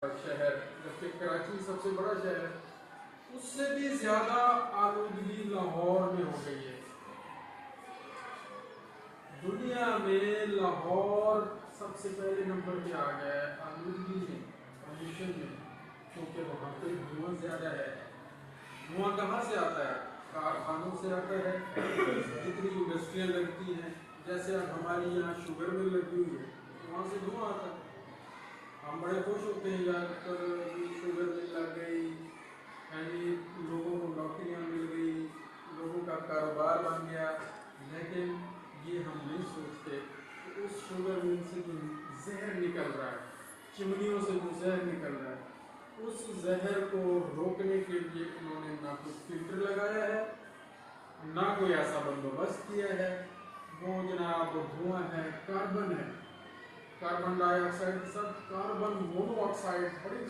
شہر جبکہ کراچی سب سے بڑا شہر ہے، اس سے بھی زیادہ آلودگی لاہور میں ہو گئی ہے۔ دنیا میں لاہور سب سے پہلے نمبر پہ آ گیا ہے آلودگی میں، پالوشن میں، کیونکہ وہاں پہ دھواں زیادہ ہے۔ دھواں کہاں سے آتا ہے؟ کارخانوں سے آتا ہے، جتنی انڈسٹریاں لگتی ہیں، جیسے اب ہماری یہاں شوگر مل لگی ہوئی ہے، وہاں سے دھواں آتا ہے۔ ہم بڑے خوش ہوتے ہیں یار پر شوگر مل لگ گئی، یعنی لوگوں کو نوکریاں مل گئی، لوگوں کا کاروبار بن گیا، لیکن یہ ہم نہیں سوچتے کہ اس شوگر مل سے جو زہر نکل رہا ہے، چمنیوں سے جو زہر نکل رہا ہے، اس زہر کو روکنے کے لیے انہوں نے نہ کوئی فلٹر لگایا ہے، نہ کوئی ایسا بندوبست کیا ہے۔ وہ جناب دھواں ہے، کاربن ہے، کاربن ڈائی آکسائڈ، سب کاربن مونو آکسائڈ بڑی